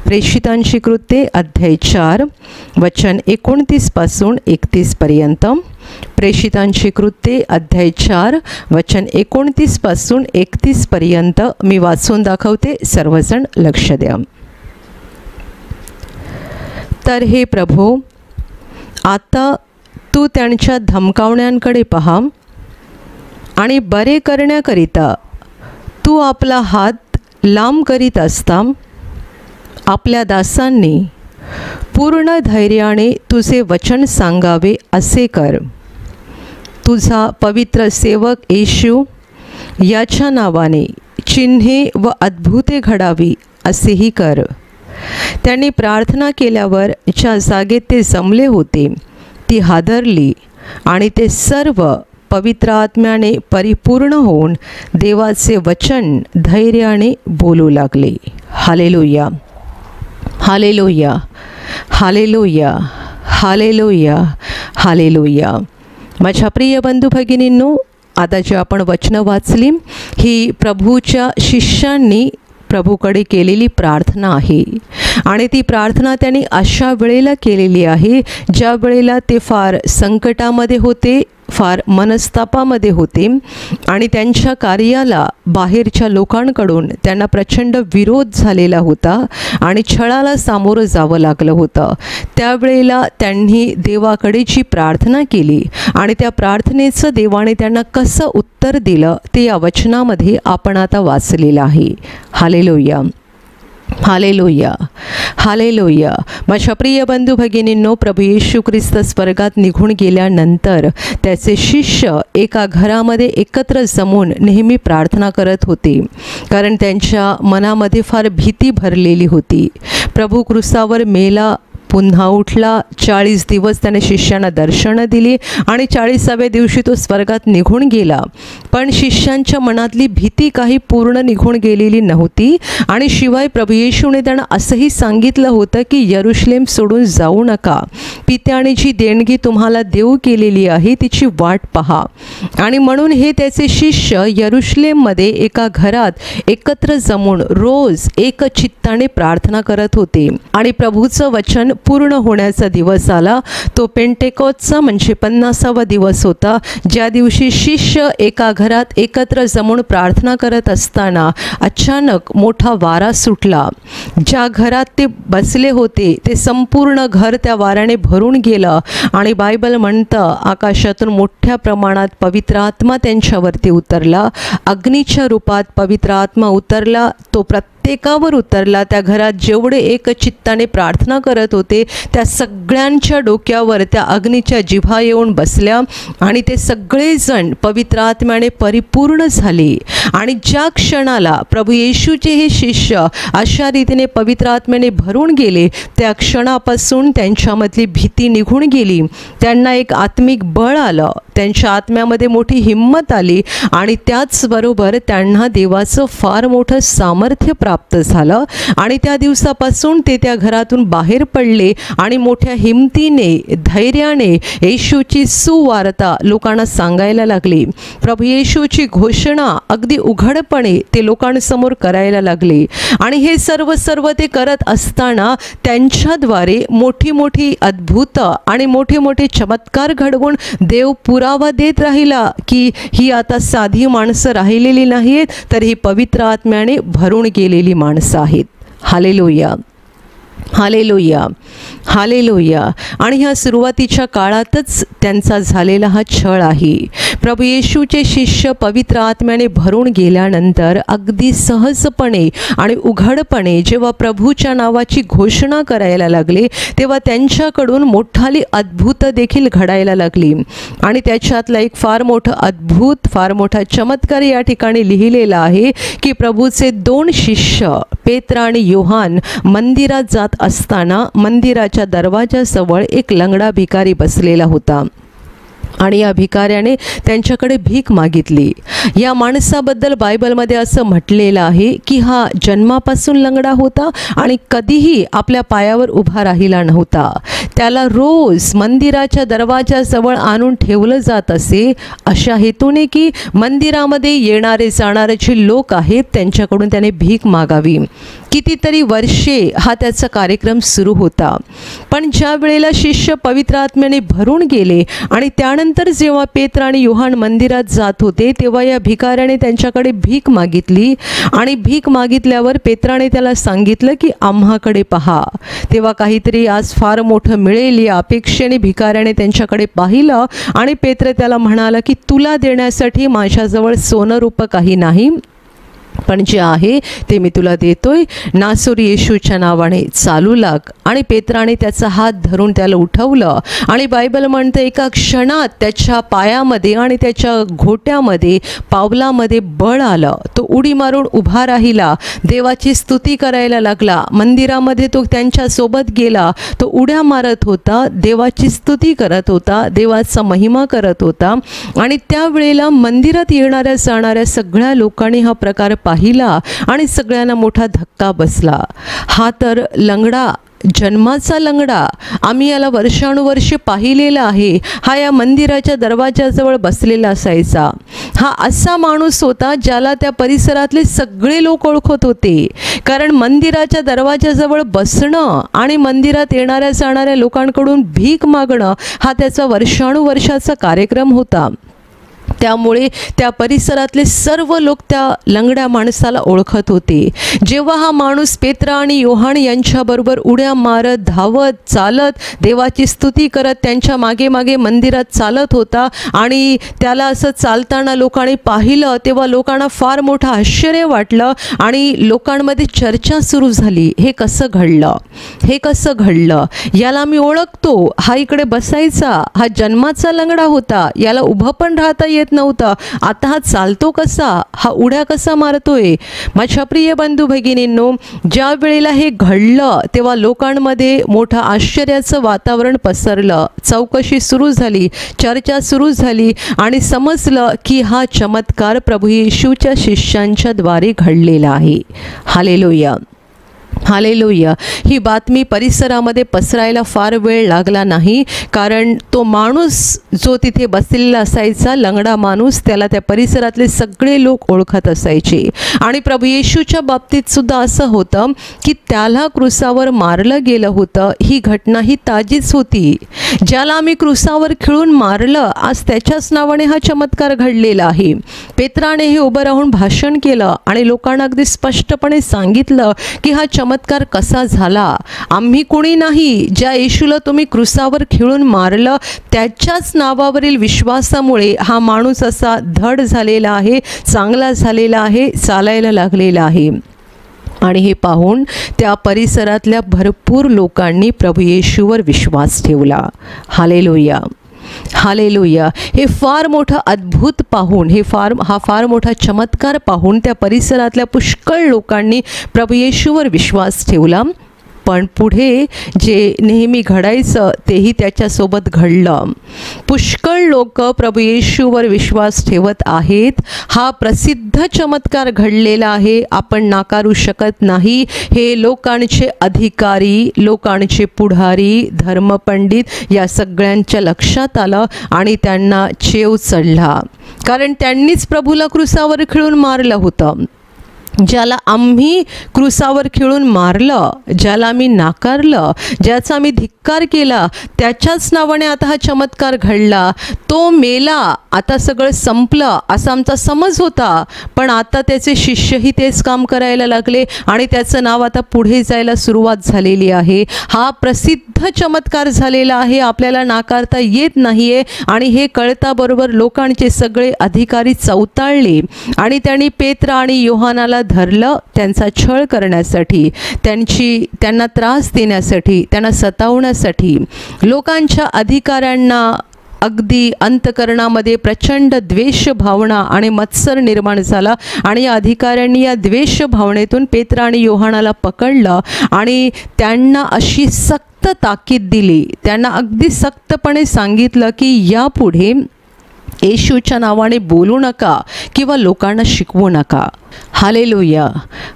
प्रेषितांची कृत्ये अध्याय 4 वचन 29 पासून 31 पर्यंत. प्रेषितांची कृत्ये अध्याय 4 वचन 29 पासून 31 पर्यंत मी वाचून दाखवते, सर्वजण लक्ष द्या. तर हे प्रभो, आता तू त्यांच्या धमकावण्यांकडे पहा आणि बरे करण्याकरिता तू आपला हात लांब करीत असता आपल्या दासांनी पूर्ण धैर्याने तुझे वचन सांगावे असे कर. तुझा पवित्र सेवक येशू याच्या नावाने चिन्हे व अद्भुते घडावी असेही कर. त्यांनी प्रार्थना केल्यावर ज्या जागेत ते जमले होते ती हादरली आणि ते सर्व पवित्र आत्म्याने परिपूर्ण होऊन देवाचे वचन धैर्याने बोलू लागले. Hallelujah, hallelujah, hallelujah, hallelujah, hallelujah. माझ्या प्रिय बंधू भगिनींनो, आता जे आपण वचनं वाचली ही प्रभूच्या शिष्यांनी प्रभूकडे केलेली प्रार्थना आहे आणि ती प्रार्थना त्यांनी अशा वेळेला केलेली आहे ज्या वेळेला ते फार संकटामध्ये होते, फार मनस्तापामध्ये होते आणि त्यांच्या कार्याला बाहेरच्या लोकांकडून त्यांना प्रचंड विरोध झालेला होता आणि छळाला सामोरं जावं लागलं होतं. त्यावेळेला त्यांनी देवाकडे जी प्रार्थना केली आणि त्या प्रार्थनेचं देवाने त्यांना कसं उत्तर दिलं ते या वचनामध्ये आपण आता वाचलेलं आहे. Hallelujah, hallelujah, hallelujah. माझ्या प्रिय बंधू भगिनींनो, प्रभू येशू ख्रिस्त स्वर्गात निघून गेल्यानंतर त्याचे शिष्य एका घरामध्ये एकत्र जमून नेहमी प्रार्थना करत होते, कारण त्यांच्या मनामध्ये फार भीती भरलेली होती. प्रभू क्रूसावर मेला, पुन्हा उठला, 40 दिवस त्याने शिष्यांना दर्शनं दिली आणि 40व्या दिवशी तो स्वर्गात निघून गेला. पण शिष्यांच्या मनातली भीती काही पूर्ण निघून गेलेली नव्हती आणि शिवाय प्रभू येशूने त्यांना असंही सांगितलं होतं की यरूशलेम सोडून जाऊ नका. पित्याने जी देणगी तुम्हाला देऊ केलेली आहे तिची वाट पहा. आणि म्हणून हे त्याचे शिष्य यरूशलेममध्ये एका घरात एकत्र जमून रोज एक चित्ताने प्रार्थना करत होते. आणि प्रभूचं वचन पूर्ण होण्याचा दिवस आला. तो पेंटेकोस्तचा म्हणजे 50वा दिवस होता, ज्या दिवशी शिष्य एका घरात एकत्र जमून प्रार्थना करत असताना अचानक मोठा वारा सुटला. ज्या घरात ते बसले होते ते संपूर्ण घर त्या वाऱ्याने भरून गेलं आणि बायबल म्हणतं आकाशातून मोठ्या प्रमाणात पवित्र आत्मा त्यांच्यावरती उतरला. अग्नीच्या रूपात पवित्र आत्मा उतरला, तो प्रत्येकावर उतरला. त्या घरात जेवढे एक चित्ताने प्रार्थना करत होते त्या सगळ्यांच्या डोक्यावर त्या अग्नीच्या जिभा येऊन बसल्या आणि ते सगळेजण पवित्र आत्म्याने परिपूर्ण झाले. आणि ज्या क्षणाला प्रभू येशूचे हे शिष्य अशा रीतीने पवित्र आत्म्याने भरून गेले त्या क्षणापासून त्यांच्यामधली भीती निघून गेली. त्यांना एक आत्मिक बळ आलं, त्यांच्या आत्म्यामध्ये मोठी हिंमत आली आणि त्याचबरोबर त्यांना देवाचं फार मोठं सामर्थ्य प्राप्त झालं. आणि त्या दिवसापासून ते त्या घरातून बाहेर पडले आणि मोठ्या हिमतीने, धैर्याने येशूची सुवार्ता लोकांना सांगायला लागली. प्रभू येशूची घोषणा अगदी उघडपणे ते लोकांसमोर करायला लागले. आणि हे सर्व ते करत असताना त्यांच्याद्वारे मोठी मोठी अद्भुत आणि मोठे मोठे चमत्कार घडवून देव पुरावा देत राहिला की ही आता साधी माणसं राहिलेली नाहीत, तर ही पवित्र आत्म्याने भरून गेलेली माणसं आहेत. Hallelujah, hallelujah, hallelujah. आणि ह्या सुरुवातीच्या काळातच त्यांचा झालेला हा छळ आहे. प्रभू येशूचे शिष्य पवित्र आत्म्याने भरून गेल्यानंतर अगदी सहजपणे आणि उघडपणे जेव्हा प्रभूच्या नावाची घोषणा करायला लागले तेव्हा त्यांच्याकडून मोठाली अद्भुत देखील घडायला लागली. आणि त्याच्यातला एक फार मोठं अद्भुत, फार मोठा चमत्कार या ठिकाणी लिहिलेला आहे की प्रभूचे 2 शिष्य पेत्र आणि योहान मंदिरात जात असताना मंदिराच्या दरवाजाजवळ एक लंगडा भिकारी बसलेला होता आणि या भिकाऱ्याने त्यांच्याकडे भीक मागितली. या माणसाबद्दल बायबलमध्ये असं म्हटलेलं आहे की हा जन्मापासून लंगडा होता आणि कधीही आपल्या पायावर उभा राहिला नव्हता. त्याला रोज मंदिराच्या दरवाजाजवळ आणून ठेवलं जात असे अशा हेतूने की मंदिरामध्ये येणारे जाणारे जे लोक आहेत त्यांच्याकडून त्याने भीक मागावी. कितीतरी वर्षे हा त्याचा कार्यक्रम सुरू होता. पण ज्या वेळेला शिष्य पवित्र आत्म्याने भरून गेले आणि त्यानंतर जेव्हा पेत्र आणि योहान मंदिरात जात होते, तेव्हा या भिकाऱ्याने त्यांच्याकडे भीक मागितली आणि भीक मागितल्यावर पेत्राने त्याला सांगितलं की आम्हाकडे पहा. तेव्हा काहीतरी आज फार मोठं मिळेल या अपेक्षेने भिकाऱ्याने त्यांच्याकडे पाहिलं आणि पेत्र त्याला म्हणाला की तुला देण्यासाठी माझ्याजवळ सोनं रूपं काही नाही, पण जे आहे ते मी तुला देतोय. नासोरी येशूच्या नावाने चालू लाग. आणि पेत्राने त्याचा हात धरून त्याला उठवलं आणि बायबल म्हणते एका क्षणात त्याच्या पायामध्ये आणि त्याच्या घोट्यामध्ये पावलामध्ये बळ आलं. तो उडी मारून उभा राहिला, देवाची स्तुती करायला लागला. मंदिरामध्ये तो त्यांच्यासोबत गेला, तो उड्या मारत होता, देवाची स्तुती करत होता, देवाचा महिमा करत होता. आणि त्यावेळेला मंदिरात येणाऱ्या जाणाऱ्या सगळ्या लोकांनी हा प्रकार पाहिला आणि सगळ्यांना मोठा धक्का बसला. हा तर लंगडा, जन्माचा लंगडा, आम्ही याला वर्षानुवर्षे पाहिलेला आहे. हा या मंदिराच्या दरवाजाजवळ बसलेला असायचा. हा असा माणूस होता ज्याला त्या परिसरातले सगळे लोक ओळखत होते. कारण मंदिराच्या दरवाजाजवळ बसणं आणि मंदिरात येणाऱ्या जाणाऱ्या लोकांकडून भीक मागणं हा त्याचा वर्षानुवर्षाचा कार्यक्रम होता. त्यामुळे त्या परिसरातले सर्व लोक त्या लंगड्या माणसाला ओळखत होते. जेव्हा हा माणूस पेत्र आणि योहान यांच्याबरोबर उड्या मारत, धावत, चालत, देवाची स्तुती करत त्यांच्या मागे मागे मंदिरात चालत होता आणि त्याला असं चालताना लोकांनी पाहिलं, तेव्हा लोकांना फार मोठं आश्चर्य वाटलं आणि लोकांमध्ये चर्चा सुरू झाली. हे कसं घडलं, हे कसं घडलं, याला मी ओळखतो, हा इकडे बसायचा, हा जन्माचा लंगडा होता, याला उभं पण राहता येत नव्हतं, आता हा चालतो कसा, हा उड्या कसा मारतोय. माझ्या प्रिय बंधू भगिनींनो, ज्या वेळेला हे घडलं तेव्हा लोकांमध्ये मोठं आश्चर्याचं वातावरण पसरलं. चौकशी सुरू झाली, चर्चा सुरू झाली आणि समजलं की हा चमत्कार प्रभू येशूच्या शिष्यांच्या द्वारे घडलेला आहे. Hallelujah, hallelujah. ही बातमी परिसरामध्ये पसरायला फार वेळ लागला नाही, कारण तो माणूस जो तिथे बसलेला असायचा, लंगडा माणूस, त्याला त्या परिसरातले सगळे लोक ओळखत असायचे. आणि प्रभू येशूच्या बाबतीत सुद्धा असं होतं की त्याला क्रूसावर मारलं गेलं होतं. ही घटना ही ताजीच होती. ज्याला आम्ही क्रूसावर खिळून मारलं, आज त्याच्याच नावाने हा चमत्कार घडलेला आहे. पेत्राने हे उभं राहून भाषण केलं आणि लोकांना अगदी स्पष्टपणे सांगितलं की हा चमत्कार कसा झाला. आम्ही कोणी नाही, ज्या येशूला तुम्ही क्रूसावर खिळून मारलं त्याच्याच नावावरील विश्वासामुळे हा माणूस असा धड झालेला आहे, चांगला झालेला आहे, चालायला लागलेला आहे. आणि हे पाहून त्या परिसरातल्या भरपूर लोकांनी प्रभू येशूवर विश्वास ठेवला. Hallelujah, hallelujah. हे फार मोठं अद्भुत पाहून, हा फार मोठा चमत्कार पाहून त्या परिसरातल्या पुष्कळ लोकांनी प्रभू येशूवर विश्वास ठेवला. पण पुढे जे नेहमी घडायचं तेही त्याच्यासोबत घडलं. पुष्कळ लोक प्रभू येशूवर विश्वास ठेवत आहेत. हा प्रसिद्ध चमत्कार घडलेला आहे, आपण नाकारू शकत नाही. हे लोकांचे अधिकारी, लोकांचे पुढारी, धर्मपंडित या सगळ्यांच्या लक्षात आलं आणि त्यांना चेव चढला, कारण त्यांनीच प्रभूला क्रूसावर खिळून मारलं होतं. ज्याला आम्ही क्रूसावर खिळून मारलं, ज्याला आम्ही नाकारलं, ज्याचा आम्ही धिक्कार केला, त्याच्याच नावाने आता हा चमत्कार घडला. तो मेला, आता सगळं संपलं असा आमचा समज होता. पण आता त्याचे शिष्यही तेच काम करायला लागले आणि त्याचं नाव आता पुढे जायला सुरुवात झालेली आहे. हा प्रसिद्ध चमत्कार झालेला आहे, आपल्याला नाकारता येत नाही आहे. आणि हे कळताबरोबर लोकांचे सगळे अधिकारी चौताळले आणि त्यांनी पेत्र आणि योहानाला धरलं, त्यांचा छळ करण्यासाठी, त्यांना त्रास देण्यासाठी, त्यांना सतावण्यासाठी. लोकांच्या अधिकाऱ्यांना अगदी अंतकरणामध्ये प्रचंड द्वेष भावना आणि मत्सर निर्माण झाला आणि या अधिकाऱ्यांनी या द्वेष भावनेतून पेत्र आणि योहानाला पकडलं आणि त्यांना अशी सक्त ताकीद दिली, त्यांना अगदी सक्तपणे सांगितलं की यापुढे येशूच्या नावाने बोलू नका किंवा लोकांना शिकवू नका. Hallelujah,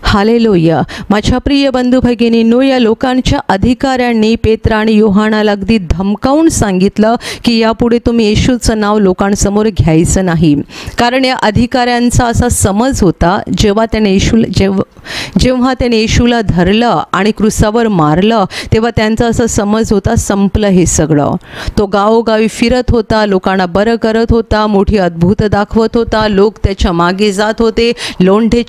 hallelujah. माझ्या प्रिय बंधू भगिनींनो, या लोकांच्या अधिकाऱ्यांनी पेत्र आणि योहानाला अगदी धमकावून सांगितलं की यापुढे तुम्ही येशूचं नाव लोकांसमोर घ्यायचं नाही. कारण या अधिकाऱ्यांचा असा समज होता, जेव्हा त्याने येशूला धरलं आणि क्रूसावर मारलं तेव्हा त्यांचा असा समज होता, संपलं हे सगळं. तो गावोगावी फिरत होता, लोकांना बरं करत होता, मोठी अद्भुत दाखवत होता, लोक त्याच्या मागे जात होते, लोंढे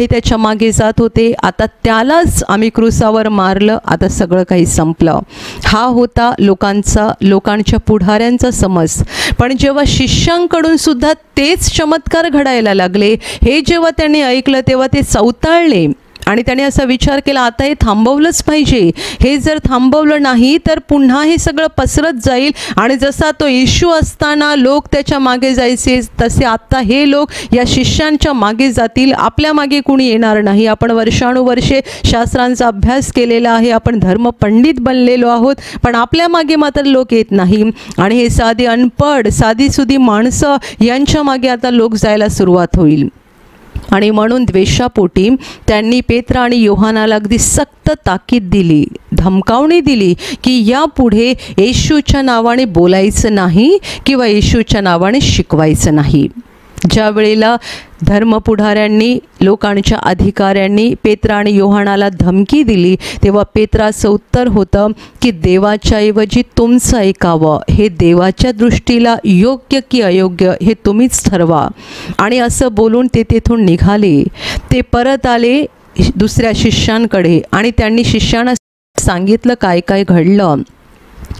त्याच्या मागे जात होते. आता त्यालाच आम्ही क्रूसावर मारलं, आता सगळं काही संपलं. हा होता लोकांच्या पुढाऱ्यांचा समज. पण जेव्हा शिष्यांकडून सुद्धा तेच चमत्कार घडायला लागले, हे जेव्हा त्यांनी ऐकलं तेव्हा ते चौताळले आणि त्याने असा विचार केला, आता हे थांबवलंच पाहिजे. हे जर थांबवलं नाही तर पुन्हा हे सगळं पसरत जाईल आणि जसा तो येशू असताना लोक त्याच्या मागे जायचे, तसे आता हे लोक या शिष्यांच्या मागे जातील. आपल्या मागे कुणी येणार नाही. आपण वर्षानुवर्षे शास्त्रांचा अभ्यास केलेला आहे, आपण धर्मपंडित बनलेलो आहोत, पण आपल्या मागे मात्र लोक येत नाही. आणि हे साधी अनपढ साधीसुधी माणसं यांच्या मागे आता लोक जायला सुरुवात होईल. आणि म्हणून द्वेषापोटी त्यांनी पेत्र आणि योहानाला अगदी सक्त ताकीद दिली, धमकावणी दिली की यापुढे येशूच्या नावाने बोलायचं नाही किंवा येशूच्या नावाने शिकवायचं नाही. ज्या वेळेला धर्मपुढाऱ्यांनी, लोकांच्या अधिकाऱ्यांनी पेत्र आणि योहानाला धमकी दिली तेव्हा पेत्राचं उत्तर होतं की देवाच्या ऐवजी तुमचं ऐकावं, हे देवाच्या दृष्टीला योग्य की अयोग्य हे तुम्हीच ठरवा. आणि असं बोलून ते तेथून निघाले. ते परत आले दुसऱ्या शिष्यांकडे आणि त्यांनी शिष्यांना सांगितलं काय काय घडलं,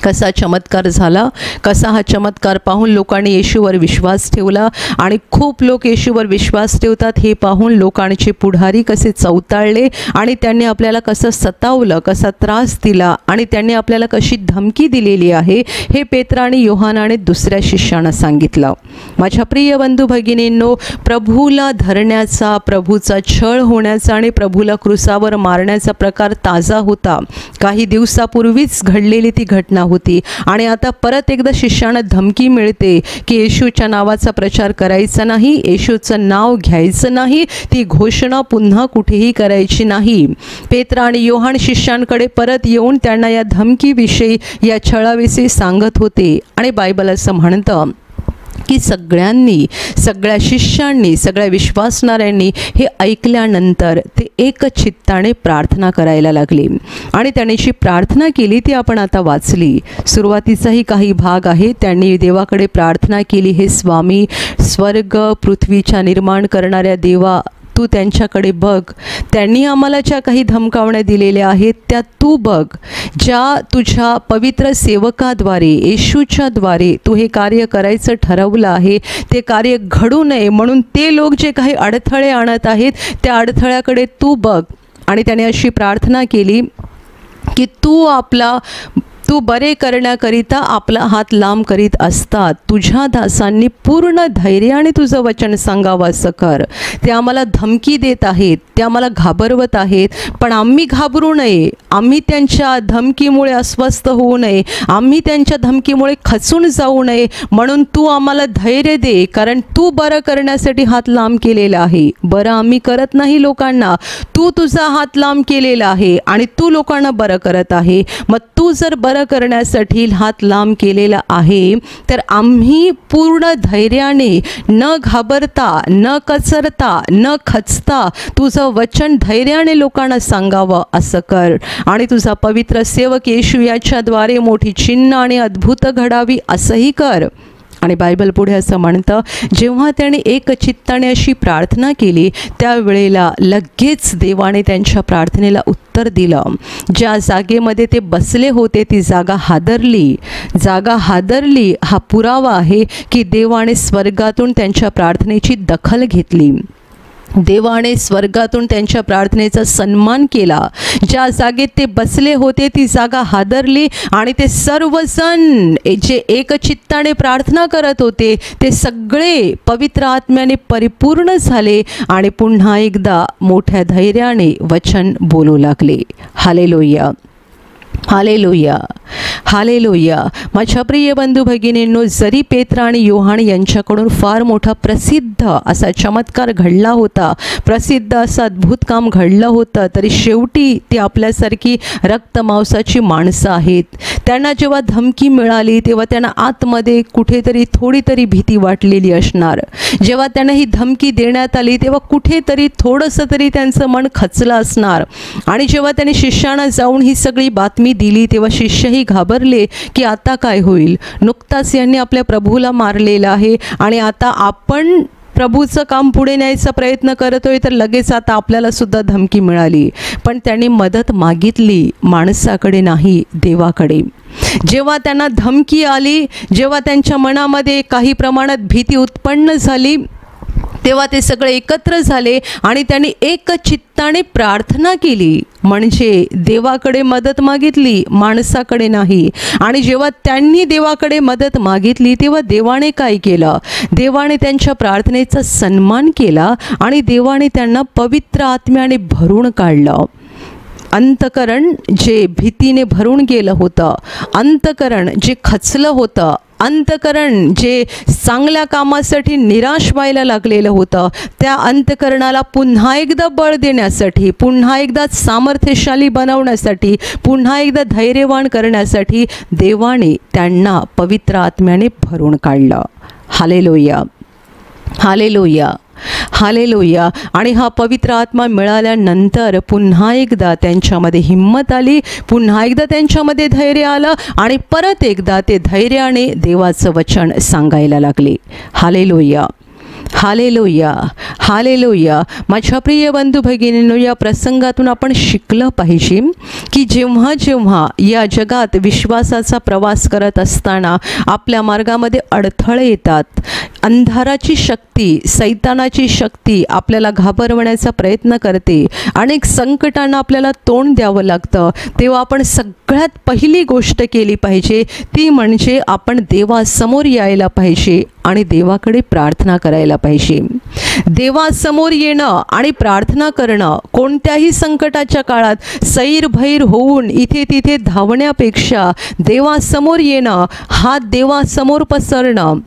कसा चमत्कार झाला, कसा हा चमत्कार पाहून लोकांनी येशूवर विश्वास ठेवला. आणि खूप लोक येशूवर विश्वास ठेवतात हे पाहून लोकांचे पुढारी कसे चौताळले आणि त्यांनी आपल्याला कसं सतावलं, कसा त्रास दिला आणि त्यांनी आपल्याला कशी धमकी दिलेली आहे हे पेत्र आणि योहानाने दुसऱ्या शिष्यांना सांगितलं. माझ्या प्रिय बंधू भगिनींनो, प्रभूला धरण्याचा, प्रभूचा छळ होण्याचा आणि प्रभूला क्रूसावर मारण्याचा प्रकार ताजा होता. काही दिवसापूर्वीच घडलेली ती घटना होती आणि आता परत एकदा शिष्यांना धमकी मिळते की येशूच्या नावाचा प्रचार करायचा नाही, येशूचं नाव घ्यायचं नाही, ती घोषणा पुन्हा कुठेही करायची नाही. पेत्र आणि योहान शिष्यांकडे परत येऊन त्यांना या धमकीविषयी, या छळाविषयी सांगत होते. आणि बायबल असं म्हणतं की सगळ्यांनी, सगळ्या शिष्यांनी, सगळ्या विश्वासणाऱ्यांनी हे ऐकल्यानंतर ते एकचित्ताने प्रार्थना करायला लागले. आणि त्यांनी जी प्रार्थना केली ती आपण आता वाचली. सुरुवातीचाही काही भाग आहे. त्यांनी देवाकडे प्रार्थना केली, हे स्वामी, स्वर्ग पृथ्वीच्या निर्माण करणाऱ्या देवा, तू त्यांच्याकडे बघ. त्यांनी आम्हाला ज्या काही धमकावण्या दिलेल्या आहेत त्या तू बघ. ज्या तुझ्या पवित्र सेवकाद्वारे, येशूच्याद्वारे तू हे कार्य करायचं ठरवलं आहे ते कार्य घडू नये म्हणून ते लोक जे काही अडथळे आणत आहेत त्या अडथळ्याकडे तू बघ. आणि त्याने अशी प्रार्थना केली की तू बरे करण्याकरिता आपला हात लांब करीत असतात, तुझ्या दासांनी पूर्ण धैर्याने तुझं वचन सांगावं असं कर. ते आम्हाला धमकी देत आहेत, ते आम्हाला घाबरवत आहेत, पण आम्ही घाबरू नये, आम्ही त्यांच्या धमकीमुळे अस्वस्थ होऊ नये, आम्ही त्यांच्या धमकीमुळे खचून जाऊ नये. म्हणून तू आम्हाला धैर्य दे, कारण तू बरं करण्यासाठी हात लांब केलेला आहे. बरं आम्ही करत नाही लोकांना, तू तुझा हात लांब केलेला आहे आणि तू लोकांना बरं करत आहे. मग तू जर बरं करण्यासाठी हात लांब केलेला आहे तर आम्ही पूर्ण धैर्याने, न घाबरता, न कचरता, न खचता तुझं वचन धैर्याने लोकांना सांगावं असं कर. आणि तुझा पवित्र सेवक येशू याच्याद्वारे मोठी चिन्ह आणि अद्भुत घडावी असंही कर. आणि बायबल पुढे असं म्हणतं, जेव्हा त्याने एकचित्ताने अशी प्रार्थना केली त्यावेळेला लगेच देवाने त्यांच्या प्रार्थनेला उत्तर दिलं. ज्या जागेमध्ये ते बसले होते ती जागा हादरली. हा पुरावा आहे की देवाने स्वर्गातून त्यांच्या प्रार्थनेची दखल घेतली. देवाने स्वर्गातून त्यांच्या प्रार्थनेचा सन्मान केला. ज्या जागेत ते बसले होते ती जागा हादरली आणि ते सर्वजण जे एकचित्ताने प्रार्थना करत होते ते सगळे पवित्र आत्म्याने परिपूर्ण झाले आणि पुन्हा एकदा मोठ्या धैर्याने वचन बोलू लागले. हालेलुया. Hallelujah, hallelujah. माझ्या प्रिय बंधू भगिनींनो, जरी पेत्र आणि योहान यांच्याकडून फार मोठा प्रसिद्ध असा चमत्कार घडला होता, प्रसिद्ध असं अद्भुत काम घडलं होतं, तरी शेवटी ती आपल्यासारखी रक्तमांसाची माणसं आहेत. त्यांना जेव्हा धमकी मिळाली तेव्हा त्यांना आतमध्ये कुठेतरी थोडी तरी भीती वाटलेली असणार. जेव्हा त्यांना ही धमकी देण्यात आली तेव्हा कुठेतरी थोडंसं तरी त्यांचं मन खचलं असणार. आणि जेव्हा त्यांनी शिष्यांना जाऊन ही सगळी बातमी दिली तेव्हा शिष्यही घाबरले की आता काय होईल. नुकताच यांनी आपल्या प्रभूला मारलेलं आहे आणि आता आपण प्रभूचं काम पुढे न्यायचा प्रयत्न करतोय, तर लगेच आता आपल्याला सुद्धा धमकी मिळाली. पण त्यांनी मदत मागितली माणसाकडे नाही, देवाकडे. जेव्हा त्यांना धमकी आली, जेव्हा त्यांच्या मनामध्ये काही प्रमाणात भीती उत्पन्न झाली, तेव्हा ते सगळे एकत्र झाले आणि त्यांनी एकचित्ताने प्रार्थना केली. म्हणजे देवाकडे मदत मागितली, माणसाकडे नाही. आणि जेव्हा त्यांनी देवाकडे मदत मागितली तेव्हा देवाने काय केलं? देवाने त्यांच्या प्रार्थनेचा सन्मान केला आणि देवाने त्यांना पवित्र आत्म्याने भरून काढलं. अंतकरण जे भीतीने भरून गेलं होतं, अंतकरण जे खचलं होतं, अंतकरण जे चांगल्या कामासाठी निराश व्हायला लागलेलं होतं, त्या अंतकरणाला पुन्हा एकदा बळ देण्यासाठी, पुन्हा एकदा सामर्थ्यशाली बनवण्यासाठी, पुन्हा एकदा धैर्यवान करण्यासाठी देवाने त्यांना पवित्र आत्म्याने भरून काढलं. Hallelujah, hallelujah, hallelujah. आणि हा पवित्र आत्मा मिळाल्यानंतर पुन्हा एकदा त्यांच्यामध्ये हिम्मत आली, पुन्हा एकदा त्यांच्यामध्ये धैर्य आलं आणि परत एकदा ते धैर्याने देवाचं वचन सांगायला लागले. Hallelujah, hallelujah, hallelujah. माझ्या प्रिय बंधू भगिनींनो, या प्रसंगातून आपण शिकलं पाहिजे की जेव्हा जेव्हा या जगात विश्वासाचा प्रवास करत असताना आपल्या मार्गामध्ये अडथळे येतात, अंधाराची शक्ती, सैतानाची शक्ती आपल्याला घाबरवण्याचा प्रयत्न करते, अनेक संकटांना आपल्याला तोंड द्यावं लागतं, तेव्हा आपण सगळ्यात पहिली गोष्ट केली पाहिजे ती म्हणजे आपण देवासमोर यायला पाहिजे आणि देवाकडे प्रार्थना करायला पाहिजे. देवासमोर येणं आणि प्रार्थना करणं, कोणत्याही संकटाच्या काळात सैरभैर होऊन इथे तिथे धावण्यापेक्षा देवासमोर येणं, हात देवासमोर पसरणं,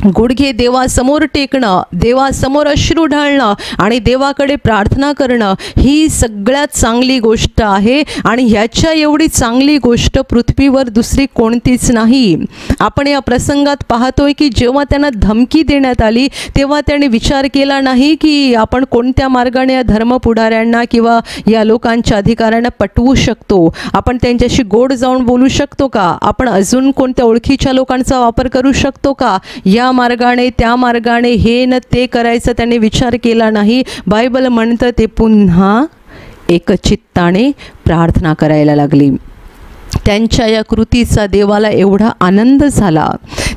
गुडघे देवासमोर टेकणं, देवासमोर अश्रू ढाळणं आणि देवाकडे प्रार्थना करणं ही सगळ्यात चांगली गोष्ट आहे. आणि ह्याच्या एवढी चांगली गोष्ट पृथ्वीवर दुसरी कोणतीच नाही. आपण या प्रसंगात पाहतोय की जेव्हा त्यांना धमकी देण्यात आली तेव्हा त्याने विचार केला नाही की आपण कोणत्या मार्गाने या धर्मपुढाऱ्यांना किंवा या लोकांच्या अधिकाऱ्यांना पटवू शकतो, आपण त्यांच्याशी गोड जाऊन बोलू शकतो का, आपण अजून कोणत्या ओळखीच्या लोकांचा वापर करू शकतो का, या मार्गाने त्या मार्गाने हे न ते करायचा त्याने विचार केला नाही. बायबल म्हणतं ते पुन्हा एकचित्ताने प्रार्थना करायला लागली. त्यांच्या या कृतीचा देवाला एवढा आनंद झाला,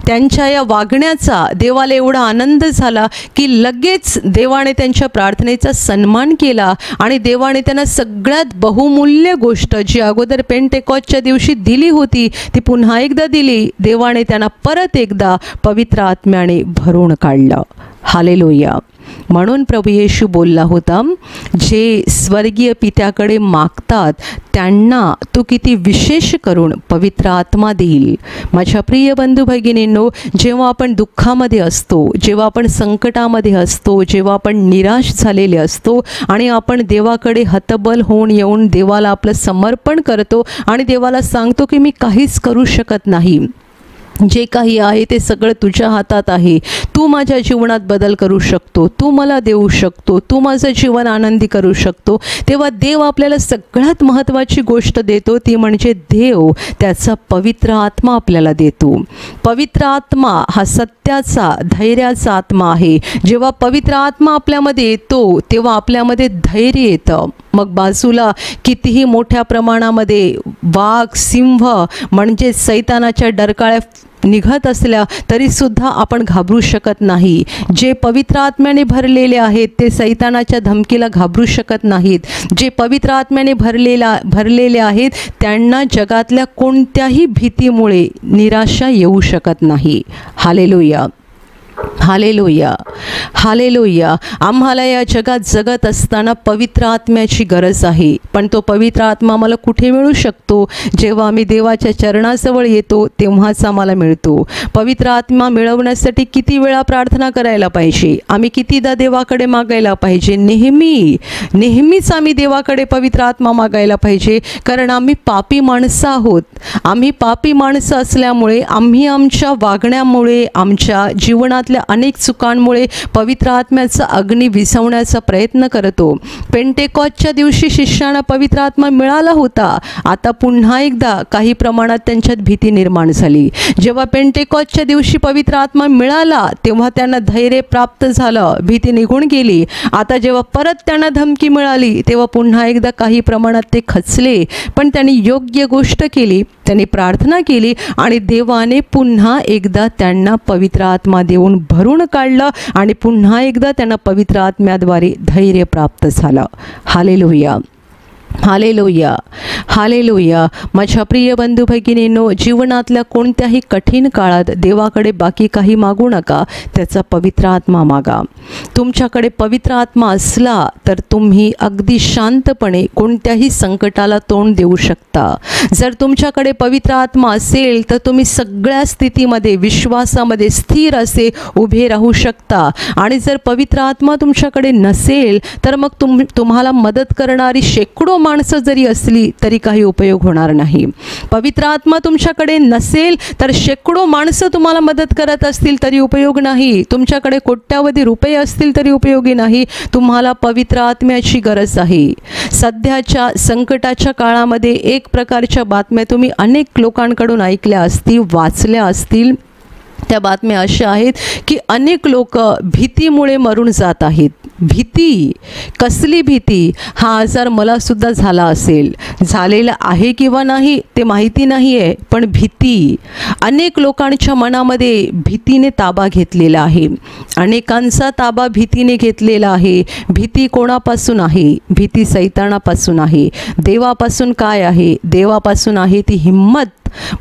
त्यांच्या या वागण्याचा देवाला एवढा आनंद झाला की लगेच देवाने त्यांच्या प्रार्थनेचा सन्मान केला आणि देवाने त्यांना सगळ्यात बहुमूल्य गोष्ट जी अगोदर पेंटेकॉस्टच्या दिवशी दिली होती ती पुन्हा एकदा दिली. देवाने त्यांना परत एकदा पवित्र आत्म्याने भरून काढलं. हालेलुया. म्हणून प्रभू येशू बोलला होता, जे स्वर्गीय पित्याकडे मागतात त्यांना तो किती विशेष करून पवित्र आत्मा देईल. माझ्या प्रिय बंधू भगिनींनो, जेव्हा आपण दुःखामध्ये असतो, जेव्हा आपण संकटामध्ये असतो, जेव्हा आपण निराश झालेले असतो आणि आपण देवाकडे हतबल होऊन येऊन देवाला आपलं समर्पण करतो आणि देवाला सांगतो की मी काहीच करू शकत नाही, जे काही आहे ते सगळं तुझ्या हातात आहे, तू माझ्या जीवनात बदल करू शकतो, तू मला देऊ शकतो, तू माझं जीवन आनंदी करू शकतो, तेव्हा देव आपल्याला सगळ्यात महत्त्वाची गोष्ट देतो ती म्हणजे देव त्याचा पवित्र आत्मा आपल्याला देतो. पवित्र आत्मा हा सत्याचा, धैर्याचा आत्मा आहे. जेव्हा पवित्र आत्मा आपल्यामध्ये येतो तेव्हा आपल्यामध्ये धैर्य येतं. मग बाजूला कितीही मोठ्या प्रमाणामध्ये वाघ, सिंह म्हणजे सैतानाच्या डरकाळ्या निघत असल्या तरीसुद्धा आपण घाबरू शकत नाही. जे पवित्र आत्म्याने भरलेले आहेत ते सैतानाच्या धमकीला घाबरू शकत नाहीत. जे पवित्र आत्म्याने भरलेले आहेत त्यांना जगातल्या कोणत्याही भीतीमुळे निराशा येऊ शकत नाही. Hallelujah, hallelujah, hallelujah. आम्हाला या जगात जगत असताना पवित्र आत्म्याची गरज आहे. पण तो पवित्र आत्मा आम्हाला कुठे मिळू शकतो? जेव्हा आम्ही देवाच्या चरणाजवळ येतो तेव्हाच आम्हाला मिळतो. पवित्र आत्मा मिळवण्यासाठी किती वेळा प्रार्थना करायला पाहिजे? आम्ही कितीदा देवाकडे मागायला पाहिजे? नेहमीच आम्ही देवाकडे पवित्र आत्मा मागायला पाहिजे. कारण आम्ही पापी माणसं आहोत. आम्ही पापी माणसं असल्यामुळे आम्ही आमच्या वागण्यामुळे, आमच्या जीवनातल्या अनेक चुकांमुळे पवित्र आत्म्याचा अग्नी विझवण्याचा प्रयत्न करतो. पेंटेकॉस्टच्या दिवशी शिष्यांना पवित्र आत्मा मिळाला होता. आता पुन्हा एकदा काही प्रमाणात त्यांच्यात भीती निर्माण झाली. जेव्हा पेंटेकॉस्टच्या दिवशी पवित्र आत्मा मिळाला तेव्हा त्यांना धैर्य प्राप्त झालं, भीती निघून गेली. आता जेव्हा परत त्यांना धमकी मिळाली तेव्हा पुन्हा एकदा काही प्रमाणात ते खचले. पण त्यांनी योग्य गोष्ट केली, त्यांनी प्रार्थना केली आणि देवाने पुन्हा एकदा त्यांना पवित्र आत्मा देऊन भरून काढलं आणि पुन्हा एकदा त्यांना पवित्र आत्म्याद्वारे धैर्य प्राप्त झालं. Hallelujah, hallelujah, hallelujah. माझ्या प्रिय बंधू भगिनींनो, जीवनातल्या कोणत्याही कठीण काळात देवाकडे बाकी काही मागू नका, त्याचा पवित्र आत्मा मागा. तुमच्याकडे पवित्र आत्मा असला तर तुम्ही अगदी शांतपणे कोणत्याही संकटाला तोंड देऊ शकता. जर तुमच्याकडे पवित्र आत्मा असेल तर तुम्ही सगळ्या स्थितीमध्ये विश्वासामध्ये स्थिर असे उभे राहू शकता. आणि जर पवित्र आत्मा तुमच्याकडे नसेल तर मग तुम्हाला मदत करणारी शेकडो माणसं जरी असली तरी काही उपयोग होणार नाही. पवित्र आत्मा तुमच्याकडे नसेल तर शेकडो माणसं तुम्हाला मदत करत असतील तरी उपयोग नाही. तुमच्याकडे कोट्यावधी रुपये असतील तरी उपयोगी नाही. तुम्हाला पवित्र आत्म्याची गरज आहे. सध्याच्या संकटाच्या काळामध्ये एक प्रकारच्या बातम्या तुम्ही अनेक लोकांकडून ऐकल्या असतील, वाचल्या असतील. त्या बातम्या अशा आहेत की अनेक लोक भीतीमुळे मरून जात आहेत. भीती, कसली भीती? हा आजार मला सुद्धा झाला असेल, झालेला आहे किंवा नाही ते माहिती नाही आहे, पण भीती अनेक लोकांच्या मनामध्ये भीतीने ताबा घेतलेला आहे. अनेकांचा ताबा भीतीने घेतलेला आहे. भीती कोणापासून आहे? भीती सैतानापासून आहे. देवापासून काय आहे? देवापासून आहे ती हिम्मत.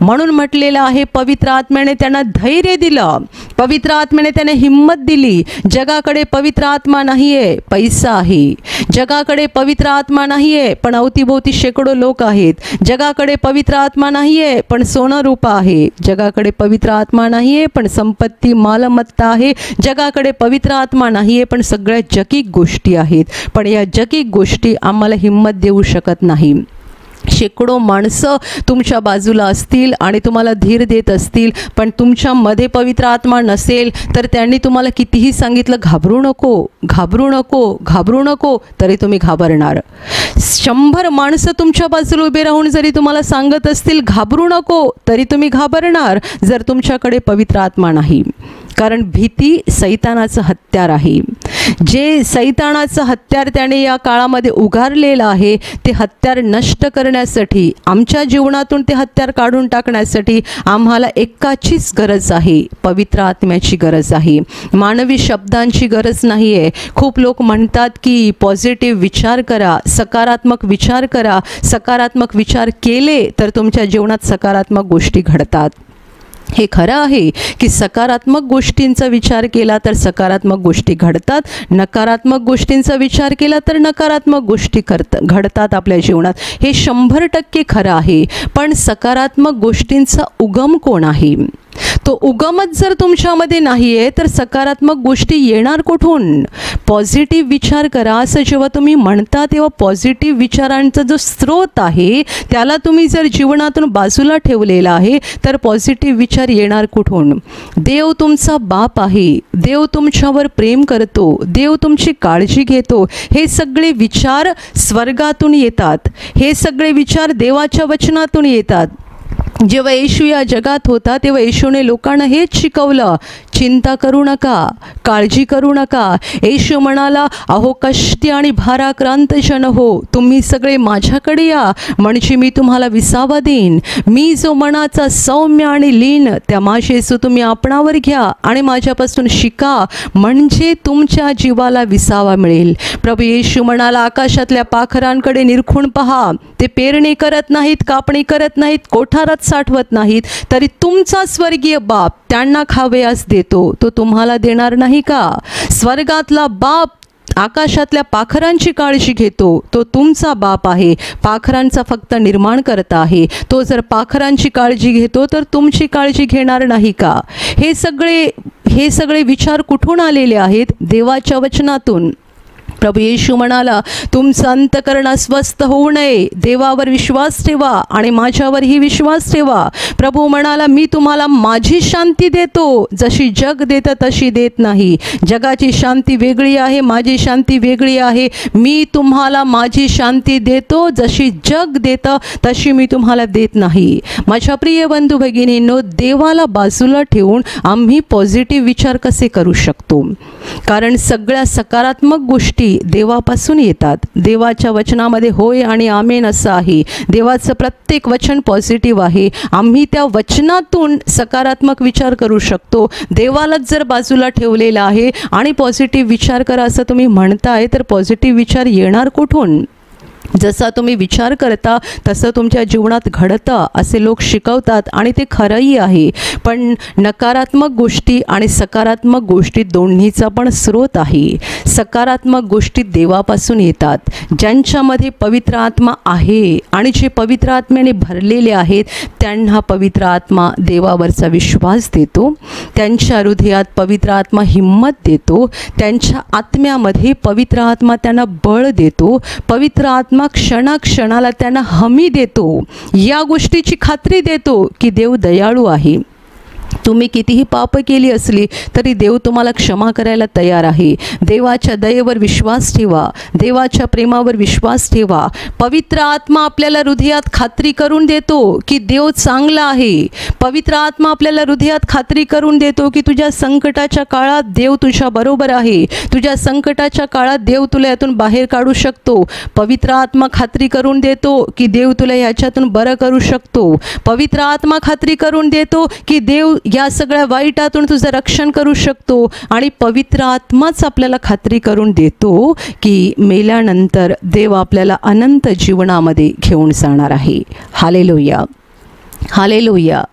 म्हणून म्हटलेलं आहे पवित्र आत्म्याने त्यांना धैर्य दिलं, पवित्र आत्म्याने त्यांना हिम्मत दिली. जगाकडे पवित्र आत्मा नाहीये, पैसा आहे. जगाकडे पवित्र आत्मा नाहीये पण अवतीभोवती शेकडो लोक आहेत. जगाकडे पवित्र आत्मा नाहीये पण सोनं रूपा आहे. जगाकडे पवित्र आत्मा नाहीये पण संपत्ती मालमत्ता आहे. जगाकडे पवित्र आत्मा नाहीये पण सगळ्या जगिक गोष्टी आहेत. पण या जगिक गोष्टी आम्हाला हिम्मत देऊ शकत नाही. शेकडो माणसं तुमच्या बाजूला असतील आणि तुम्हाला धीर देत असतील, पण तुमच्यामध्ये पवित्र आत्मा नसेल तर त्यांनी तुम्हाला कितीही सांगितलं घाबरू नको, घाबरू नको, घाबरू नको, तरी तुम्ही घाबरणार. 100 माणसं तुमच्या बाजूला उभे राहून जरी तुम्हाला सांगत असतील घाबरू नको, तरी तुम्ही घाबरणार जर तुमच्याकडे पवित्र आत्मा नाही. कारण भीती सैतानाचं हत्यार आहे. जे सैतानाचं हत्यार त्याने या काळामध्ये उगारलेलं आहे ते हत्यार नष्ट करण्यासाठी, आमच्या जीवनातून ते हत्यार काढून टाकण्यासाठी आम्हाला एकाचीच गरज आहे, पवित्र आत्म्याची गरज आहे. मानवी शब्दांची गरज नाही आहे. खूप लोक म्हणतात की पॉझिटिव्ह विचार करा, सकारात्मक विचार करा. सकारात्मक विचार केले तर तुमच्या जीवनात सकारात्मक गोष्टी घडतात. हे खरं आहे की सकारात्मक गोष्टींचा विचार केला तर सकारात्मक गोष्टी घडतात, नकारात्मक गोष्टींचा विचार केला तर नकारात्मक गोष्टी घडतात आपल्या जीवनात. हे 100% खरं आहे. पण सकारात्मक गोष्टींचा उगम कोण आहे? तो उगमच जर तुमच्यामध्ये नाही आहे तर सकारात्मक गोष्टी येणार कुठून? पॉझिटिव्ह विचार करा असं जेव्हा तुम्ही म्हणता तेव्हा पॉझिटिव्ह विचारांचा जो स्रोत आहे त्याला तुम्ही जर जीवनातून बाजूला ठेवलेला आहे तर पॉझिटिव्ह विचार येणार कुठून? देव तुमचा बाप आहे, देव तुमच्यावर प्रेम करतो, देव तुमची काळजी घेतो. हे सगळे विचार स्वर्गातून येतात. हे सगळे विचार देवाच्या वचनातून येतात. जेव्हा येशू या जगात होता तेव्हा येशूने लोकांना हेच शिकवलं, चिंता करू नका, काळजी करू नका. येशू म्हणाला, अहो कष्टी आणि भाराक्रांत जन हो, तुम्ही सगळे माझ्याकडे या, म्हणजे मी तुम्हाला विसावा देईन. मी जो मनाचा सौम्य आणि लीन त्या माझेसु तुम्ही आपणावर घ्या आणि माझ्यापासून शिका, म्हणजे तुमच्या जीवाला विसावा मिळेल. प्रभू येशू म्हणाला, आकाशातल्या पाखरांकडे निरखून पहा, ते पेरणी करत नाहीत, कापणी करत नाहीत, कोठारात साठवत नाहीत, तरी तुमचा स्वर्गीय बाप त्यांना खावयास देतो. घेतो तो तुम्हाला देणार नाही का? स्वर्गातला बाप आकाशातल्या पाखरांची काळजी घेतो तो तुमचा बाप आहे. पाखरांचा फक्त निर्माण करता आहे. तो जर पाखरांची काळजी घेतो तर तुमची काळजी घेणार नाही का? हे सगळे विचार कुठून आलेले आहेत? देवाच्या वचनातून. प्रभू येशू म्हणाला, तुमचं अंतःकरण अस्वस्थ होऊ नये, देवावर विश्वास ठेवा आणि माझ्यावरही विश्वास ठेवा. प्रभू म्हणाला, मी तुम्हाला माझी शांती देतो, जशी जग देतं तशी देत नाही. जगाची शांती वेगळी आहे, माझी शांती वेगळी आहे. मी तुम्हाला माझी शांती देतो, जशी जग देतं तशी मी तुम्हाला देत नाही. माझ्या प्रिय बंधू भगिनींनो, देवाला बाजूला ठेवून आम्ही पॉझिटिव्ह विचार कसे करू शकतो? कारण सगळ्या सकारात्मक गोष्टी देवापासून येतात. देवाच्या वचनामध्ये होय आणि आमेन असं आहे. देवाचं प्रत्येक वचन पॉझिटिव्ह आहे. आम्ही त्या वचनातून सकारात्मक विचार करू शकतो. देवालाच जर बाजूला ठेवलेलं आहे आणि पॉझिटिव्ह विचार करा असं तुम्ही म्हणताय, तर पॉझिटिव्ह विचार येणार कुठून? जसा तुम्ही विचार करता तसं तुमच्या जीवनात घडतं असे लोक शिकवतात आणि ते खरंही आहे. पण नकारात्मक गोष्टी आणि सकारात्मक गोष्टी दोन्हीचा पण स्रोत आहे. सकारात्मक गोष्टी देवापासून येतात. ज्यांच्यामध्ये पवित्र आत्मा आहे आणि जे पवित्र आत्म्याने भरलेले आहेत त्यांना पवित्र आत्मा देवावरचा विश्वास देतो. त्यांच्या हृदयात पवित्र आत्मा हिम्मत देतो. त्यांच्या आत्म्यामध्ये पवित्र आत्मा त्यांना बळ देतो. पवित्र आत्मा क्षणाक्षणाला त्यांना हमी देतो. या गोष्टीची खात्री देतो की देव दयाळू आहे. तुम्ही कितीही पाप केली असली तरी देव तुम्हाला क्षमा करायला तयार आहे. देवाच्या दयेवर विश्वास ठेवा. देवाच्या प्रेमावर विश्वास ठेवा. पवित्र आत्मा आपल्याला हृदयात खात्री करून देतो की देव चांगला आहे. पवित्र आत्मा आपल्याला हृदयात खात्री करून देतो की तुझ्या संकटाच्या काळात देव तुझ्या बरोबर आहे. तुझ्या संकटाच्या काळात देव तुला यातून बाहेर काढू शकतो. पवित्र आत्मा खात्री करून देतो की देव तुला याच्यातून बरं करू शकतो. पवित्र आत्मा खात्री करून देतो की देव या सगळ्या वाईटातून तुझं रक्षण करू शकतो. आणि पवित्र आत्माच आपल्याला खात्री करून देतो की मेल्यानंतर देव आपल्याला अनंत जीवनामध्ये घेऊन जाणार आहे. Hallelujah, hallelujah,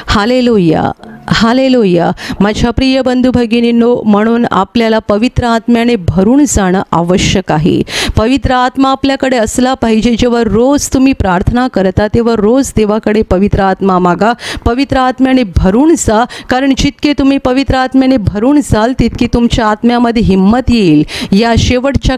hallelujah, hallelujah. माझ्या प्रिय बंधू भगिनींनो, म्हणून आपल्याला पवित्र आत्म्याने भरून जाणं आवश्यक आहे. पवित्र आत्मा आपल्याकडे असला पाहिजे. जेव्हा रोज तुम्ही प्रार्थना करता तेव्हा रोज देवाकडे पवित्र आत्मा मागा. पवित्र आत्म्याने भरून जा. कारण जितके तुम्ही पवित्र आत्म्याने भरून जाल तितकी तुमच्या आत्म्यामध्ये हिम्मत येईल. या शेवटच्या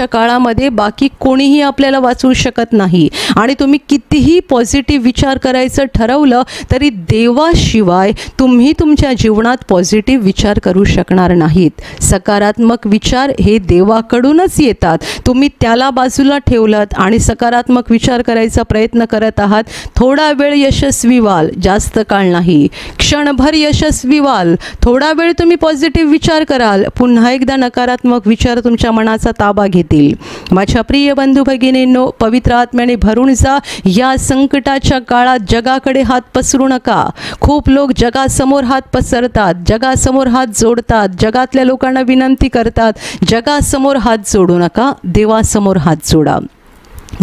काळामध्ये बाकी कोणीही आपल्याला वाचवू शकत नाही. आणि तुम्ही कितीही पॉझिटिव्ह विचार करायचं ठरवलं तरी देवाशिवाय तुम्ही तुमच्या जीवनात पॉझिटिव्ह विचार करू शकणार नाहीत. सकारात्मक विचार हे देवाकडूनच येतात. तुम्ही त्याला बाजूला ठेवलात आणि सकारात्मक विचार करायचा प्रयत्न करत आहात. थोडा वेळ यशस्वी व्हाल, जास्त काळ नाही. क्षणभर यशस्वी व्हाल. थोडा वेळ तुम्ही पॉझिटिव्ह विचार कराल, पुन्हा एकदा नकारात्मक विचार तुमच्या मनाचा ताबा घेतील. माझ्या प्रिय बंधू भगिनींनो, पवित्र आत्म्याने भरून जा. या संकटाच्या काळात जगाकडे हात पसरू नका. खूप लोक जगासमोर हात पसरतात, जगासमोर हात जोडतात, जगातल्या लोकांना विनंती करतात. जगासमोर हात जोडू नका, देवासमोर हात जोडा.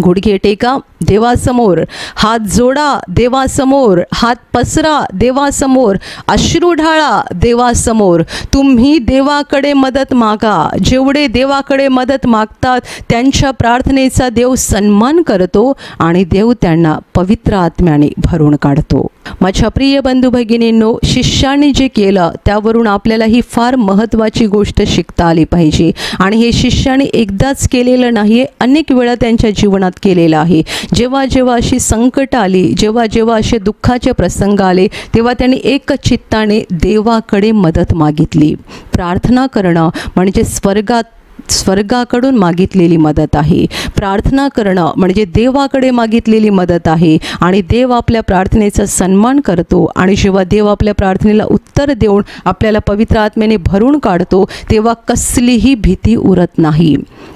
गुडघे टेका, देवासमोर हात जोडा, देवासमोर हात पसरा, देवासमोर अश्रू ढाळा, देवासमोर. तुम्ही देवाकडे मदत मागा. जेवढे देवाकडे मदत मागतात त्यांच्या प्रार्थनेचा देव सन्मान करतो आणि देव त्यांना पवित्र आत्म्याने भरून काढतो. माझ्या प्रिय बंधू भगिनींनो, शिष्याने जे केलं त्यावरून आपल्याला ही फार महत्त्वाची गोष्ट शिकता आली पाहिजे. आणि हे शिष्याने एकदाच केलेलं नाही, अनेक वेळा त्यांच्या जीवनात केलेलं आहे. जेव्हा जेव्हा अशी संकट आली, जेव्हा जेव्हा असे दुःखाचे प्रसंग आले, तेव्हा त्यांनी एक चित्ताने देवाकडे मदत मागितली. प्रार्थना करणं म्हणजे स्वर्गाकडून मागितलेली मदत आहे. प्रार्थना करणं म्हणजे देवाकडे मागितलेली मदत आहे. आणि देव आपल्या प्रार्थनेचा सन्मान करतो. आणि जेव्हा देव आपल्या प्रार्थनेला उत्तर देऊन आपल्याला पवित्र आत्म्याने भरून काढतो तेव्हा कसलीही भीती उरत नाही,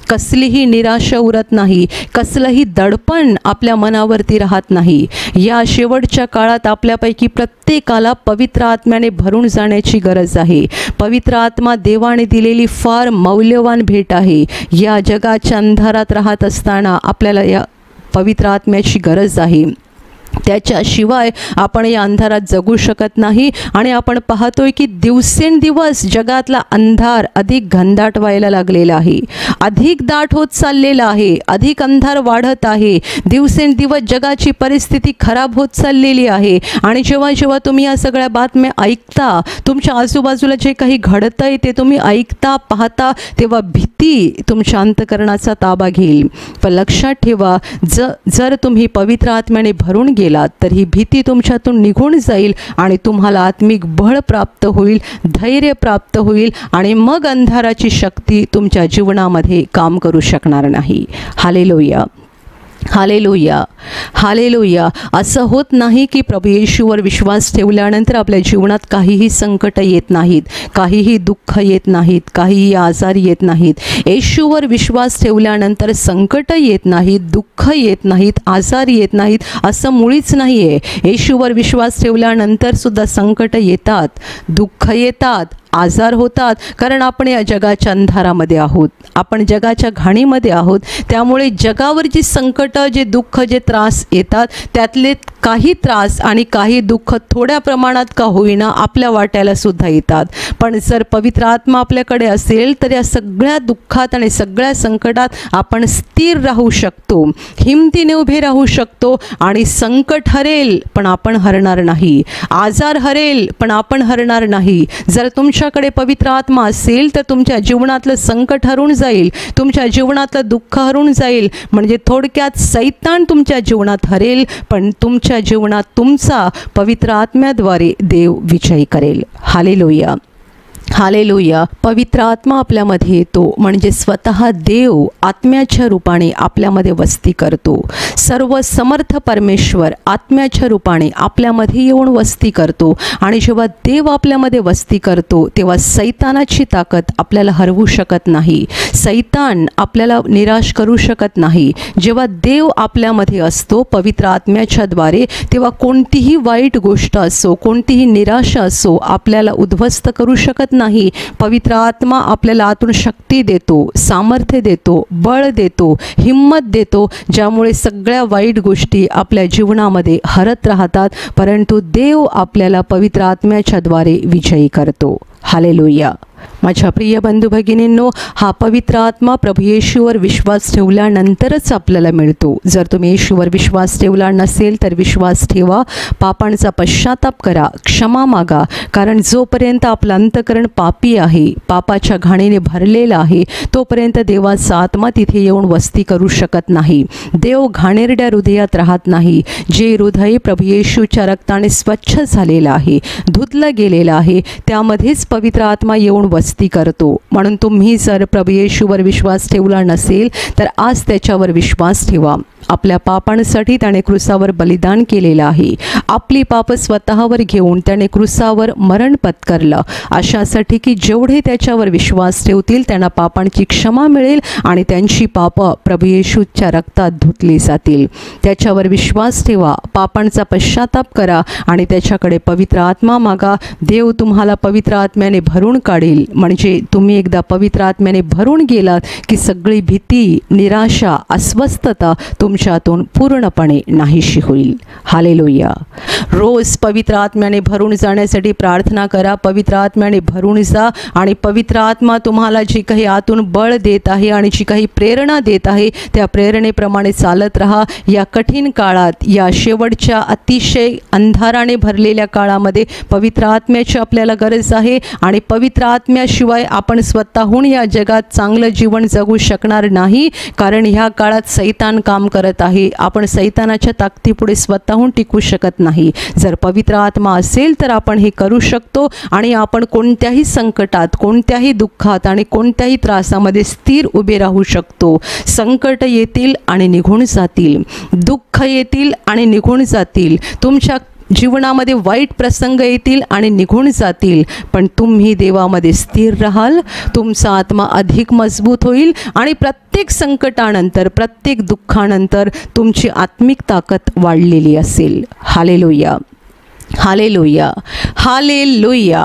कसलीही निराशा उरत नाही, कसलंही दडपण आपल्या मनावरती राहत नाही. या शेवटच्या काळात आपल्यापैकी प्रत्येकाला पवित्र आत्म्याने भरून जाण्याची गरज आहे. पवित्र आत्मा देवाने दिलेली फार मौल्यवान भेट आहे. या जगाच्या अंधारात राहत असताना आपल्याला या पवित्र आत्म्याची गरज आहे. त्याच्याशिवाय आपण या अंधारात जगू शकत नाही. आणि आपण पाहतोय की दिवसेंदिवस जगातला अंधार अधिक घनदाट व्हायला लागलेला आहे, अधिक दाट होत चाललेला आहे, अधिक अंधार वाढत आहे. दिवसेंदिवस जगाची परिस्थिती खराब होत चाललेली आहे. आणि जेव्हा जेव्हा तुम्ही या सगळ्या बातम्या ऐकता, तुमच्या आजूबाजूला जे काही घडतंय ते तुम्ही ऐकता पाहता, तेव्हा भीती तुमच्या अंतःकरणाचा ताबा घेईल. पण लक्षात ठेवा, जर तुम्ही पवित्र आत्म्याने भरून गेलात तर ही भीती तुमच्यातून निघून जाईल आणि तुम्हाला आत्मिक बळ प्राप्त होईल, धैर्य प्राप्त होईल आणि मग अंधाराची शक्ती तुमच्या जीवनामध्ये काम करू शकणार नाही. Hallelujah, hallelujah, hallelujah. असं होत नाही की प्रभू येशूवर विश्वास ठेवल्यानंतर आपल्या जीवनात काहीही संकट येत नाहीत, काहीही दुःख येत नाहीत, काहीही आजार येत नाहीत. येशूवर विश्वास ठेवल्यानंतर संकट येत नाहीत, दुःख येत नाहीत, आजार येत नाहीत, असं मुळीच नाही आहे. येशूवर विश्वास ठेवल्यानंतर सुद्धा संकट येतात, दुःख येतात, आजार होतात, कारण आपण या जगाच्या अंधारामध्ये आहोत, आपण जगाच्या घाणीमध्ये आहोत. त्यामुळे जगावर जी संकट, जे दुःख, जे त्रास येतात, त्यातले काही त्रास आणि काही दुःख थोड्या प्रमाणात का होईना आपल्या वाट्याला सुद्धा येतात. पण जर पवित्र आत्मा आपल्याकडे असेल तर या सगळ्या दुःखात आणि सगळ्या संकटात आपण स्थिर राहू शकतो, हिमतीने उभे राहू शकतो. आणि संकट हरेल पण आपण हरणार नाही, आजार हरेल पण आपण हरणार नाही. जर तुमच्याकडे पवित्र आत्मा असेल तर तुमच्या जीवनातलं संकट हरून जाईल, तुमच्या जीवनातलं दुःख हरून जाईल. म्हणजे थोडक्यात सैतान तुमच्या जीवनात हरेल पण तुमच्या जीवनात तुमचा पवित्र आत्म्याद्वारे देव विजय करेल. Hallelujah, hallelujah. पवित्र आत्मा आपल्यामध्ये येतो म्हणजे स्वतः देव आत्म्याच्या रूपाने आपल्यामध्ये वस्ती करतो. सर्व समर्थ परमेश्वर आत्म्याच्या रूपाने आपल्यामध्ये येऊन वस्ती करतो. आणि जेव्हा देव आपल्यामध्ये वस्ती करतो तेव्हा सैतानाची ताकद आपल्याला हरवू शकत नाही, सैतान आपल्याला निराश करू शकत नाही. जेव्हा देव आपल्यामध्ये असतो पवित्र आत्म्याच्याद्वारे, तेव्हा कोणतीही वाईट गोष्ट असो, कोणतीही निराशा असो आपल्याला उद्ध्वस्त करू शकत नाही. पवित्र आत्मा आपल्याला आतून शक्ती देतो, सामर्थ्य देतो, बळ देतो, हिम्मत देतो, ज्यामुळे सगळ्या वाईट गोष्टी आपल्या जीवनामध्ये हरत राहतात. परंतु देव आपल्याला पवित्र आत्म्याच्याद्वारे विजयी करतो. हालेलुया. माझ्या प्रिय बंधू भगिनींनो, हा पवित्र आत्मा प्रभू येशूवर विश्वास ठेवल्यानंतरच आपल्याला मिळतो. जर तुम्ही येशूवर विश्वास ठेवला नसेल तर विश्वास ठेवा, पापांचा पश्चाताप करा, क्षमा मागा. कारण जोपर्यंत आपलं अंतःकरण पापी आहे, पापाच्या घाणीने भरलेलं आहे, तोपर्यंत देवाचा आत्मा तिथे येऊन वस्ती करू शकत नाही. देव घाणेरड्या हृदयात राहत नाही. जे हृदय प्रभू येशूच्या रक्ताने स्वच्छ झालेलं आहे, धुतलं गेलेलं आहे, त्यामध्येच पवित्र आत्मा येऊन वस्ती करतो. म्हणून तुम्ही जर प्रभू येशूवर विश्वास ठेवला नसेल तर आज त्याच्यावर विश्वास ठेवा. आपल्या पापांसाठी त्याने क्रूसावर बलिदान केलेलं आहे. आपली पाप स्वतःवर घेऊन त्याने क्रूसावर मरण पत्करलं, अशासाठी की जेवढे त्याच्यावर विश्वास ठेवतील त्यांना पापांची क्षमा मिळेल आणि त्यांची पापं प्रभू येशूच्या रक्तात धुतली जातील. त्याच्यावर विश्वास ठेवा, पापांचा पश्चाताप करा आणि त्याच्याकडे पवित्र आत्मा मागा. देव तुम्हाला पवित्र आत्म्याने भरून काढेल. म्हणजे तुम्ही एकदा पवित्र आत्म्याने भरून गेलात की सगळी भीती, निराशा, अस्वस्थता तुमच्यातून पूर्णपणे नाहीशी होईल. हालेलुया. रोज पवित्र आत्म्याने भरून जाण्यासाठी प्रार्थना करा. पवित्र आत्म्याने भरून जा आणि पवित्र आत्मा तुम्हाला जी काही आतून बळ देत आहे आणि जी काही प्रेरणा देत आहे त्या प्रेरणेप्रमाणे चालत राहा. या कठीण काळात, या शेवटच्या अतिशय अंधाराने भरलेल्या काळामध्ये पवित्र आत्म्याची आपल्याला गरज आहे. आणि पवित्र आत्म्याशिवाय आपण स्वतःहून या जगात चांगलं जीवन जगू शकणार नाही. कारण ह्या काळात सैतान काम करत आहे. आपण सैतानाच्या ताकदीपुढे स्वतःहून टिकू शकत नाही. जर पवित्र आत्मा असेल तर आपण हे करू शकतो आणि आपण कोणत्याही संकटात, कोणत्याही दुःखात आणि कोणत्याही त्रासामध्ये स्थिर उभे राहू शकतो. संकट येतील आणि निघून जातील, दुःख येतील आणि निघून जातील, तुमच्या जीवनामध्ये वाईट प्रसंग येतील आणि निघून जातील, पण तुम्ही देवामध्ये स्थिर राहाल. तुमचा आत्मा अधिक मजबूत होईल आणि प्रत्येक संकटानंतर, प्रत्येक दुःखानंतर तुमची आत्मिक ताकद वाढलेली असेल. Hallelujah, hallelujah, hallelujah,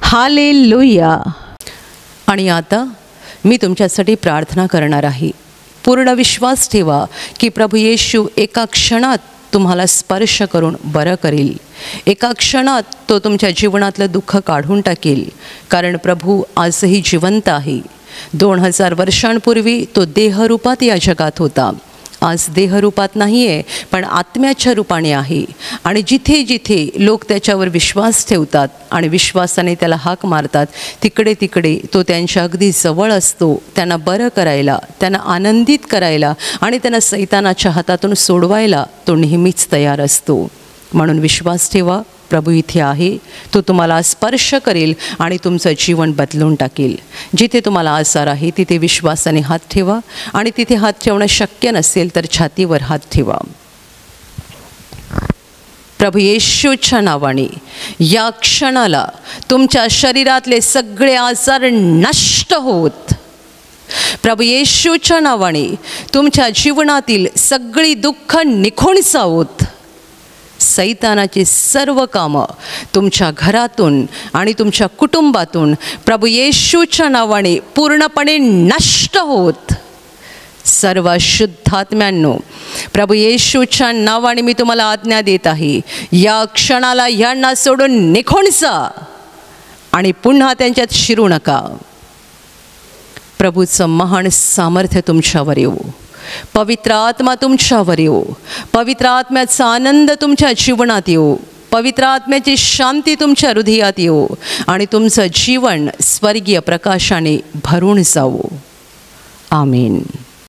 hallelujah. आणि आता मी तुमच्यासाठी प्रार्थना करणार आहे. पूर्ण विश्वास ठेवा की प्रभू येशू एका क्षणात तुम्हाला स्पर्श करून बरं करील. एका क्षणात तो तुमच्या जीवनातलं दुःख काढून टाकेल, कारण प्रभू आजही जिवंत आहे. 2000 वर्षांपूर्वी तो देहरूपात या जगात होता. आज देहरूपात नाही आहे, पण आत्म्याच्या रूपाने आहे. आणि जिथे जिथे लोक त्याच्यावर विश्वास ठेवतात आणि विश्वासाने त्याला हाक मारतात, तिकडे तिकडे तो त्यांच्या अगदी जवळ असतो, त्यांना बरं करायला, त्यांना आनंदित करायला आणि त्यांना सैतानाच्या हातातून सोडवायला तो नेहमीच तयार असतो. म्हणून विश्वास ठेवा, प्रभू इथे आहे. तो तुम्हाला स्पर्श करेल आणि तुमचं जीवन बदलून टाकेल. जिथे तुम्हाला आजार आहे तिथे विश्वासाने हात ठेवा, आणि तिथे हात ठेवणं शक्य नसेल तर छातीवर हात ठेवा. प्रभू येशूच्या नावाने या क्षणाला तुमच्या शरीरातले सगळे आजार नष्ट होत, प्रभू येशूच्या नावाने तुमच्या जीवनातील सगळी दुःख निघून जावोत. सैतानाची सर्व कामं तुमच्या घरातून आणि तुमच्या कुटुंबातून प्रभू येशूच्या नावाने पूर्णपणे नष्ट होत. सर्व शुद्धात्म्यांनो, प्रभू येशूच्या नावाने मी तुम्हाला आज्ञा देत आहे, या क्षणाला यांना सोडून निघून जा आणि पुन्हा त्यांच्यात शिरू नका. प्रभूचं महान सामर्थ्य तुमच्यावर येऊ, पवित्र आत्मा तुमच्यावर येऊ, पवित्र आत्म्याचा आनंद तुमच्या जीवनात येऊ, पवित्र आत्म्याची शांती तुमच्या हृदयात येऊ आणि तुमचं जीवन स्वर्गीय प्रकाशाने भरून जावो. आमीन.